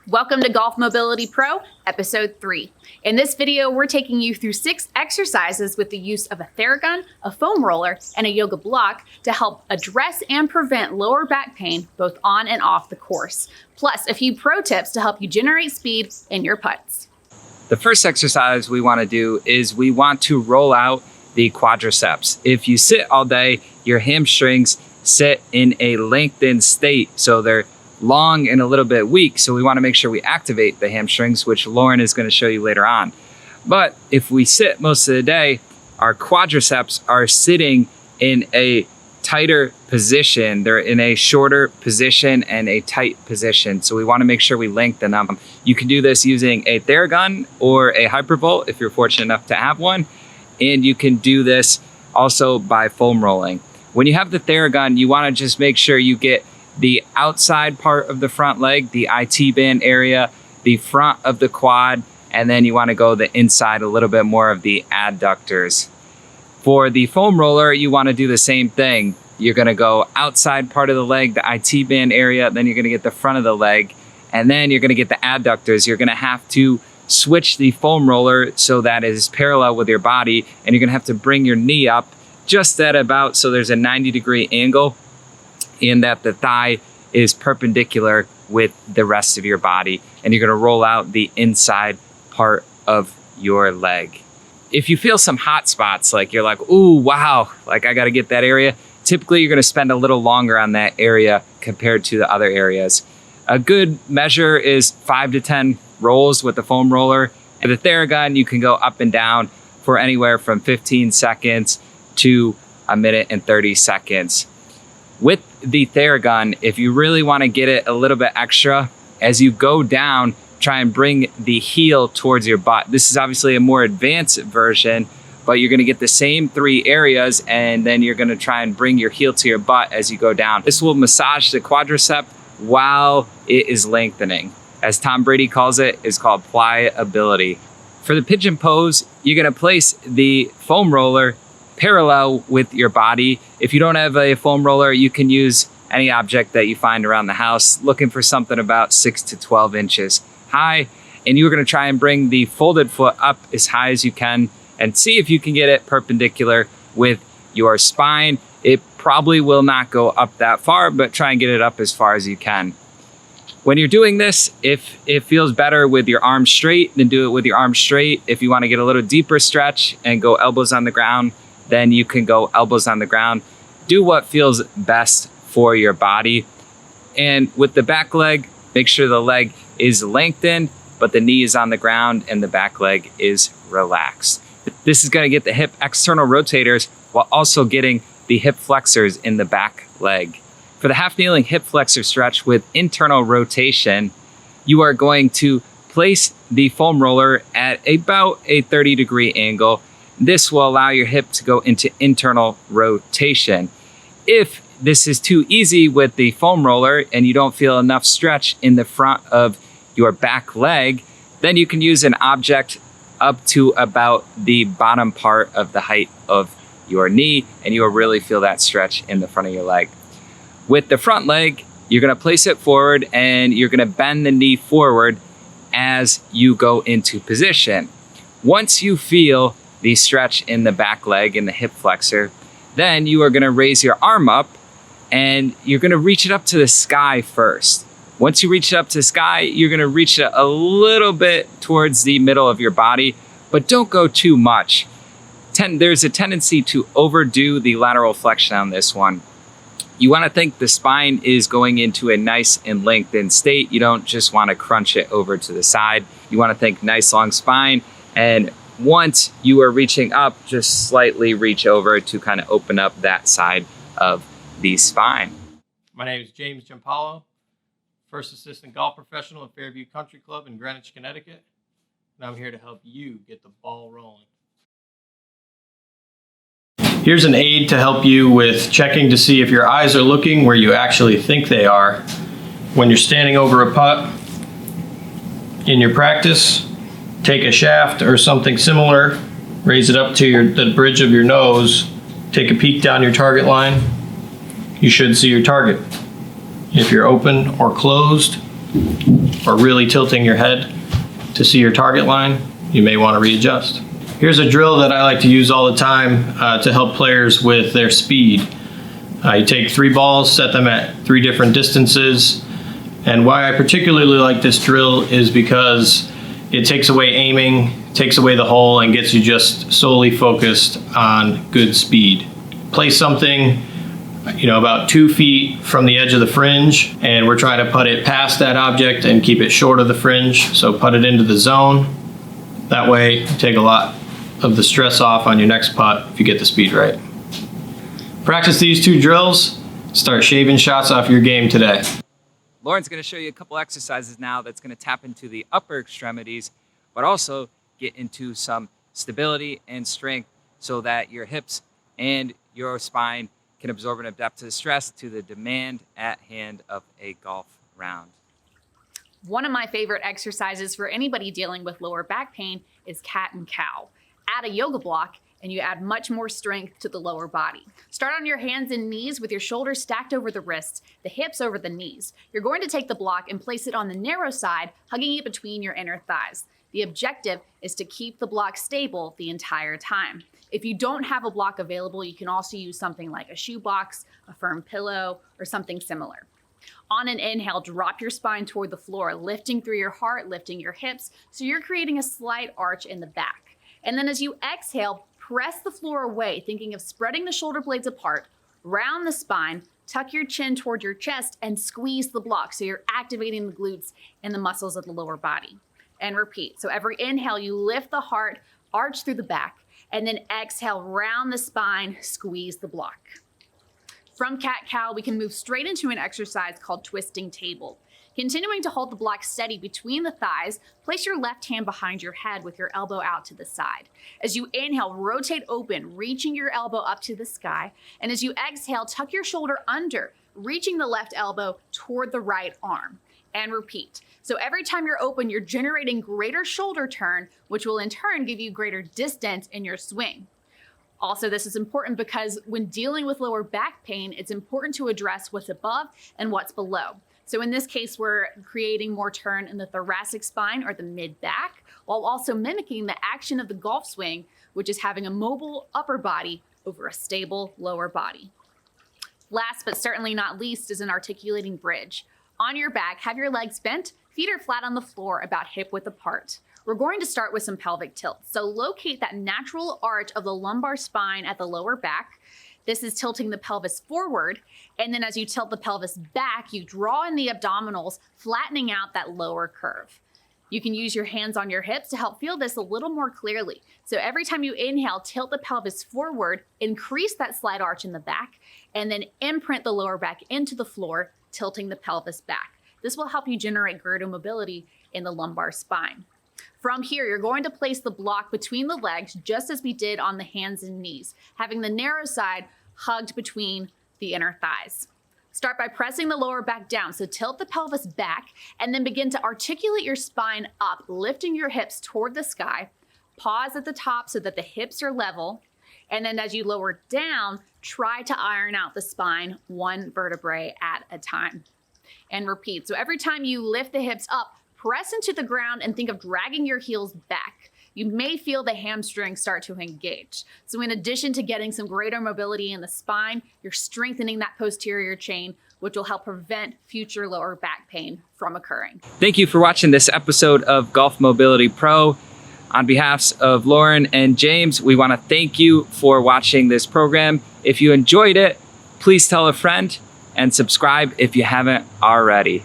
Welcome to Golf Mobility Pro, Episode 3. In this video, we're taking you through 6 exercises with the use of a Theragun, a foam roller, and a yoga block to help address and prevent lower back pain both on and off the course. Plus, a few pro tips to help you generate speed in your putts. The first exercise we want to do is we want to roll out the quadriceps. If you sit all day, your hamstrings sit in a lengthened state, so they're long and a little bit weak. So we want to make sure we activate the hamstrings, which Lauren is going to show you later on. But if we sit most of the day, our quadriceps are sitting in a tighter position. They're in a shorter position and a tight position. So we want to make sure we lengthen them. You can do this using a Theragun or a Hypervolt if you're fortunate enough to have one. And you can do this also by foam rolling. When you have the Theragun, you want to just make sure you get the outside part of the front leg, the IT band area, the front of the quad, and then you want to go the inside a little bit more of the adductors. For the foam roller, you want to do the same thing. You're going to go outside part of the leg, the IT band area, then you're going to get the front of the leg, and then you're going to get the adductors. You're going to have to switch the foam roller so that it is parallel with your body, and you're going to have to bring your knee up just at about, so there's a 90-degree angle, in that the thigh is perpendicular with the rest of your body, and you're going to roll out the inside part of your leg. If you feel some hot spots, like you're like, ooh, wow, like I got to get that area, typically you're going to spend a little longer on that area compared to the other areas. A good measure is 5 to 10 rolls with the foam roller. And the Theragun, you can go up and down for anywhere from 15 seconds to a minute and 30 seconds. With the Theragun, if you really want to get it a little bit extra, as you go down, try and bring the heel towards your butt. This is obviously a more advanced version, but you're going to get the same 3 areas, and then you're going to try and bring your heel to your butt as you go down. This will massage the quadricep while it is lengthening. As Tom Brady calls it, it's called pliability. For the Pigeon Pose, you're going to place the foam roller parallel with your body. If you don't have a foam roller, you can use any object that you find around the house, looking for something about 6 to 12 inches high. And you're going to try and bring the folded foot up as high as you can and see if you can get it perpendicular with your spine. It probably will not go up that far, but try and get it up as far as you can. When you're doing this, if it feels better with your arms straight, then do it with your arms straight. If you want to get a little deeper stretch and go elbows on the ground, then you can go elbows on the ground. Do what feels best for your body. And with the back leg, make sure the leg is lengthened, but the knee is on the ground and the back leg is relaxed. This is going to get the hip external rotators while also getting the hip flexors in the back leg. For the half kneeling hip flexor stretch with internal rotation, you are going to place the foam roller at about a 30-degree angle. This will allow your hip to go into internal rotation. If this is too easy with the foam roller and you don't feel enough stretch in the front of your back leg, then you can use an object up to about the bottom part of the height of your knee, and you will really feel that stretch in the front of your leg. With the front leg, you're going to place it forward and you're going to bend the knee forward as you go into position. Once you feel the stretch in the back leg and the hip flexor, then you are going to raise your arm up and you're going to reach it up to the sky first. Once you reach it up to the sky, you're going to reach it a little bit towards the middle of your body, but don't go too much. There's a tendency to overdo the lateral flexion on this one. You want to think the spine is going into a nice and lengthened state. You don't just want to crunch it over to the side. You want to think nice long spine, and once you are reaching up, just slightly reach over to kind of open up that side of the spine. My name is James Giampaolo, first assistant golf professional at Fairview Country Club in Greenwich, Connecticut, and I'm here to help you get the ball rolling. Here's an aid to help you with checking to see if your eyes are looking where you actually think they are. When you're standing over a putt in your practice, take a shaft or something similar, raise it up to the bridge of your nose, take a peek down your target line. You should see your target. If you're open or closed, or really tilting your head to see your target line, you may want to readjust. Here's a drill that I like to use all the time to help players with their speed. You take 3 balls, set them at 3 different distances. And why I particularly like this drill is because it takes away aiming, takes away the hole, and gets you just solely focused on good speed. Place something, about 2 feet from the edge of the fringe, and we're trying to putt it past that object and keep it short of the fringe. So putt it into the zone. That way, you take a lot of the stress off on your next putt if you get the speed right. Practice these 2 drills, start shaving shots off your game today. Lauren's going to show you a couple exercises now that's going to tap into the upper extremities, but also get into some stability and strength so that your hips and your spine can absorb enough depth to the stress to the demand at hand of a golf round. One of my favorite exercises for anybody dealing with lower back pain is cat and cow. Add a yoga block and you add much more strength to the lower body. Start on your hands and knees with your shoulders stacked over the wrists, the hips over the knees. You're going to take the block and place it on the narrow side, hugging it between your inner thighs. The objective is to keep the block stable the entire time. If you don't have a block available, you can also use something like a shoebox, a firm pillow, or something similar. On an inhale, drop your spine toward the floor, lifting through your heart, lifting your hips, so you're creating a slight arch in the back. And then as you exhale, press the floor away, thinking of spreading the shoulder blades apart, round the spine, tuck your chin toward your chest, and squeeze the block so you're activating the glutes and the muscles of the lower body. And repeat. So every inhale, you lift the heart, arch through the back, and then exhale, round the spine, squeeze the block. From cat-cow, we can move straight into an exercise called twisting table. Continuing to hold the block steady between the thighs, place your left hand behind your head with your elbow out to the side. As you inhale, rotate open, reaching your elbow up to the sky. And as you exhale, tuck your shoulder under, reaching the left elbow toward the right arm. And repeat. So every time you're open, you're generating greater shoulder turn, which will in turn give you greater distance in your swing. Also, this is important because when dealing with lower back pain, it's important to address what's above and what's below. So in this case, we're creating more turn in the thoracic spine or the mid-back, while also mimicking the action of the golf swing, which is having a mobile upper body over a stable lower body. Last but certainly not least is an articulating bridge. On your back, have your legs bent, feet are flat on the floor about hip width apart. We're going to start with some pelvic tilt. So locate that natural arch of the lumbar spine at the lower back. This is tilting the pelvis forward. And then as you tilt the pelvis back, you draw in the abdominals, flattening out that lower curve. You can use your hands on your hips to help feel this a little more clearly. So every time you inhale, tilt the pelvis forward, increase that slight arch in the back, and then imprint the lower back into the floor, tilting the pelvis back. This will help you generate greater mobility in the lumbar spine. From here, you're going to place the block between the legs, just as we did on the hands and knees, having the narrow side hugged between the inner thighs. Start by pressing the lower back down, so tilt the pelvis back, and then begin to articulate your spine up, lifting your hips toward the sky. Pause at the top so that the hips are level, and then as you lower down, try to iron out the spine one vertebrae at a time. And repeat. So every time you lift the hips up, press into the ground and think of dragging your heels back. You may feel the hamstrings start to engage. So in addition to getting some greater mobility in the spine, you're strengthening that posterior chain, which will help prevent future lower back pain from occurring. Thank you for watching this episode of Golf Mobility Pro. On behalf of Lauren and James, we want to thank you for watching this program. If you enjoyed it, please tell a friend and subscribe if you haven't already.